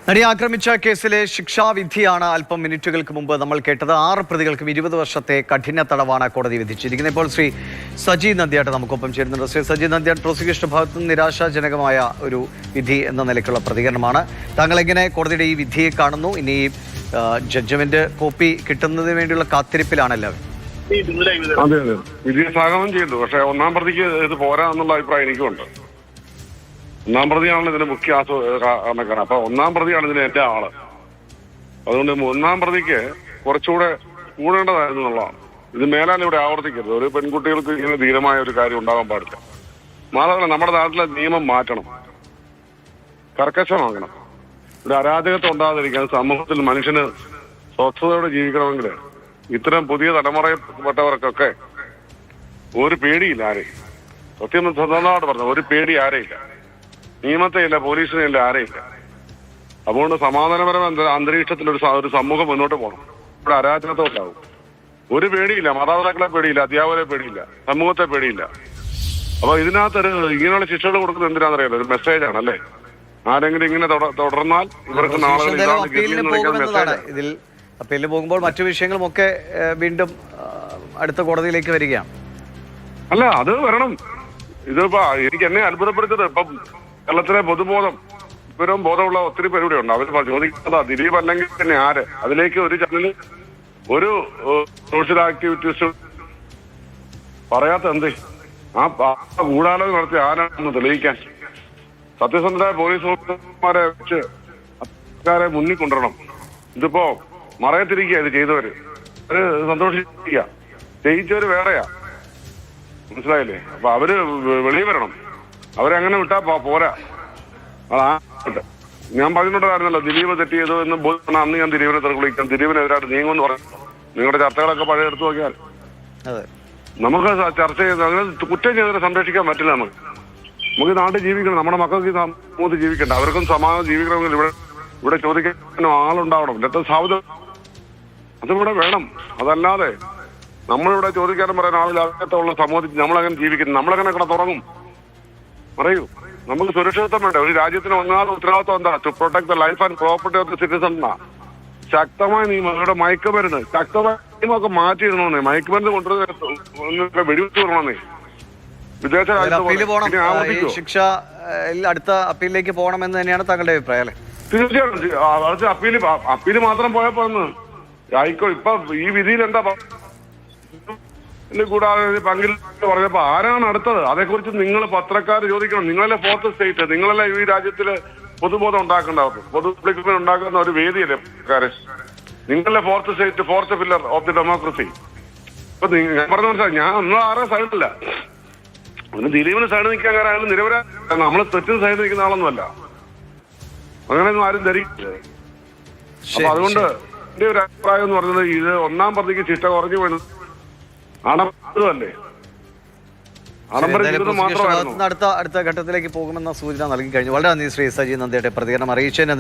നടിയെ ആക്രമിച്ച കേസിലെ ശിക്ഷാവിധിയാണ് അല്പം മിനിറ്റുകൾക്ക് മുമ്പ് നമ്മൾ കേട്ടത്. 6 പ്രതികൾക്കും 20 വർഷത്തെ കഠിന തടവാണ് കോടതി വിധിച്ചിരിക്കുന്നത്. ഇപ്പോൾ ശ്രീ സജി നന്ദിയാട്ട് നമുക്കൊപ്പം ചേരുന്നുണ്ട്. ശ്രീ സജി നന്ദിയാട്ട്, പ്രോസിക്യൂഷൻ ഭാഗത്തു നിന്ന് നിരാശാജനകമായ ഒരു വിധി എന്ന നിലയ്ക്കുള്ള പ്രതികരണമാണ്. താങ്കൾ എങ്ങനെ കോടതിയുടെ ഈ വിധിയെ കാണുന്നു? ഇനി ജഡ്ജ്മെന്റ് കോപ്പി കിട്ടുന്നതിന് വേണ്ടിയുള്ള കാത്തിരിപ്പിലാണല്ലോ. അതെ അതെ, വിധിയെ സ്വാഗതം ചെയ്തു. പക്ഷെ ഒന്നാം പ്രതിക്ക് ഇത് പോരാ എന്നുള്ള അഭിപ്രായം എനിക്കുണ്ട്. ഒന്നാം പ്രതിയാണ് ഇതിന് മുഖ്യ കാരണക്കാരൻ. അപ്പൊ ഒന്നാം പ്രതിയാണ് ഇതിന് എന്റെ ആള്. അതുകൊണ്ട് ഒന്നാം പ്രതിക്ക് കുറച്ചുകൂടെ കൂടേണ്ടതായിരുന്നു എന്നുള്ളതാണ്. ഇത് മേലാൽ ഇവിടെ ആവർത്തിക്കരുത്. ഒരു പെൺകുട്ടികൾക്ക് ഇങ്ങനെ ധീരമായ ഒരു കാര്യം ഉണ്ടാകാൻ പാടില്ല. മാത്രമല്ല, നമ്മുടെ നാട്ടിലെ നിയമം മാറ്റണം, കർക്കശമാക്കണം. ഒരു അരാജകത്വം ഉണ്ടാകാതിരിക്കാൻ സമൂഹത്തിൽ മനുഷ്യന് സ്വസ്ഥതയോടെ ജീവിക്കണമെങ്കിൽ ഇത്തരം പുതിയ തലമുറയിൽപ്പെട്ടവർക്കൊക്കെ ഒരു പേടിയില്ല ആരെയും. സത്യം സ്വന്തമായിട്ട് പറഞ്ഞത്, ഒരു പേടി ആരെയില്ല. നിയമത്തെ ഇല്ല, പോലീസിനെ ഇല്ല, ആരെയില്ല. അതുകൊണ്ട് സമാധാനപരമായ അന്തരീക്ഷത്തിൽ ഒരു സമൂഹം മുന്നോട്ട് പോകണം. ഇവിടെ അരാജകത്വം ഉണ്ടാവും. ഒരു പേടിയില്ല, മാതാപിതാക്കളെ പേടിയില്ല, അധ്യാപകരെ പേടിയില്ല, സമൂഹത്തെ പേടിയില്ല. അപ്പൊ ഇതിനകത്തൊരു ഇങ്ങനെയുള്ള ശിക്ഷകൾ കൊടുക്കുന്നത് എന്തിനാണെന്നറിയാലോ, ഒരു മെസ്സേജാണ് അല്ലേ. ആരെങ്കിലും ഇങ്ങനെ തുടർന്നാൽ ഇവർക്ക് നാളെ ഇതിൽ അപ്പീലിന് പോകുമ്പോൾ മറ്റു വിഷയങ്ങളും ഒക്കെ വീണ്ടും അടുത്ത കോടതിയിലേക്ക് വരികയാണ്. അല്ല, അത് വരണം. ഇതിപ്പോ എനിക്ക് എന്നെ അത്ഭുതപ്പെടുത്തത്, ഇപ്പം കേരളത്തിലെ പൊതുബോധം ഇവരും ബോധമുള്ള ഒത്തിരി പേര് ഇവിടെ ഉണ്ട്. അവർ ചോദിക്കുന്നതാ ദിലീപ് അല്ലെങ്കിൽ തന്നെ ആര്. അതിലേക്ക് ഒരു ചാനല് ഒരു സോഷ്യൽ ആക്ടിവിറ്റീസ് പറയാത്ത എന്തേ? ആ ഗൂഢാലോചന നടത്തി ആരാണെന്ന് തെളിയിക്കാൻ സത്യസന്ധരായ പോലീസ് ഓഫീസർമാരെ വെച്ച് അക്കാരെ മുന്നിൽ കൊണ്ടുവരണം. ഇതിപ്പോ മറയത്തിരിക്കുക ഇത് ചെയ്തവര്. അവര് സന്തോഷിക്കുക, ജയിച്ചവര് വേറെയാ. മനസ്സിലായില്ലേ? അപ്പൊ അവര് വെളിയിൽ വരണം. അവരെങ്ങനെ വിട്ടാ പോരാ. അതാ ഞാൻ പറഞ്ഞിട്ടുണ്ടായിരുന്നല്ലോ, ദിലീപ് തെറ്റ് ചെയ്തു എന്ന് ബോധ്യമാണ്. അന്ന് ഞാൻ ദിലീപിനെ വിളിക്കാം, ദിലീപിനെതിരായിട്ട് നീങ്ങുമെന്ന് പറഞ്ഞു. നിങ്ങളുടെ ചർച്ചകളൊക്കെ പഴയ എടുത്തു നോക്കിയാൽ നമുക്ക് ചർച്ച ചെയ്ത് അങ്ങനെ കുറ്റം ചെയ്തവരെ സംരക്ഷിക്കാൻ പറ്റില്ല. നമുക്ക് നാട്ടിൽ ജീവിക്കണം, നമ്മുടെ മക്കൾക്ക് സമൂഹത്തിൽ ജീവിക്കണ്ട. അവർക്കും സമാധാനം ജീവിക്കണമെങ്കിൽ ഇവിടെ ചോദിക്കാൻ ആളുണ്ടാവണം. സാധ്യത അതിവിടെ വേണം. അതല്ലാതെ നമ്മളിവിടെ ചോദിക്കാനും പറയാൻ ആളില്ലാത്തുള്ള സമൂഹത്തിൽ നമ്മളെങ്ങനെ ജീവിക്കുന്നു, നമ്മളെങ്ങനെ കിടന്ന് തുടങ്ങും? പറയൂ. നമുക്ക് സുരക്ഷിതത്വം വേണ്ട. ഒരു രാജ്യത്തിന് ഒന്നാമത് ഉത്തരവാദിത്വം എന്താ? To protect the life and property of the citizen. ശക്തമായ നിയമം. ഇവിടെ മയക്കുമരുന്ന് ശക്തമായ നിയമമൊക്കെ മാറ്റിയിരുന്നോന്നേ. മയക്കുമരുന്ന് കൊണ്ടുവരുന്ന വെടിവെച്ച് വിടണമെന്നേ. വിദേശ രാജ്യത്ത് ശിക്ഷ അടുത്ത അപ്പീലിലേക്ക് പോകണമെന്ന് തന്നെയാണ് താങ്കളുടെ അഭിപ്രായം അല്ലേ? തീർച്ചയായിട്ടും. അപ്പീല് മാത്രം പോയപ്പോ ആയിക്കോ. ഇപ്പൊ ഈ വിധിയിൽ എന്താ കൂടാതെ പങ്കിൽ പറഞ്ഞപ്പോ ആരാണ് അടുത്തത്? അതേക്കുറിച്ച് നിങ്ങൾ പത്രക്കാർ ചോദിക്കണം. നിങ്ങളല്ലേ ഫോർത്ത് സ്റ്റേറ്റ്, നിങ്ങളല്ലേ ഈ രാജ്യത്തില് പൊതുബോധം ഉണ്ടാക്കേണ്ടവർക്ക്, പൊതു പബ്ലിക് ഉണ്ടാക്കുന്ന ഒരു വേദിയല്ലേ പത്രക്കാര്? നിങ്ങളല്ലേ fourth state, fourth pillar of the democracy. ഇപ്പൊ ഞാൻ പറഞ്ഞ മനസ്സിലായി. ഞാൻ ഒന്നും ആരെ സൈഡില്ല. അതിന് ദിലീപിന് സൈഡ് നിൽക്കാൻ കാരണം നിരവധി നമ്മള് തെറ്റിന് സൈഡ് നിൽക്കുന്ന ആളൊന്നുമല്ല. അങ്ങനെയൊന്നും ആരും ധരിക്കില്ല. അപ്പൊ അതുകൊണ്ട് എന്റെ ഒരു അഭിപ്രായം എന്ന് പറഞ്ഞത്, ഇത് ഒന്നാം പ്രതിക്ക് ശിക്ഷ കുറഞ്ഞു പോയത് ആഡംബരമല്ലേ, ആഡംബരം മാത്രമായിരുന്നു. അടുത്ത ഘട്ടത്തിലേക്ക് പോകുമെന്ന സൂചന നൽകി കഴിഞ്ഞു. വളരെ നന്ദി ശ്രീ സജി നന്ദിയുടെ പ്രതികരണം അറിയിച്ചതിന്.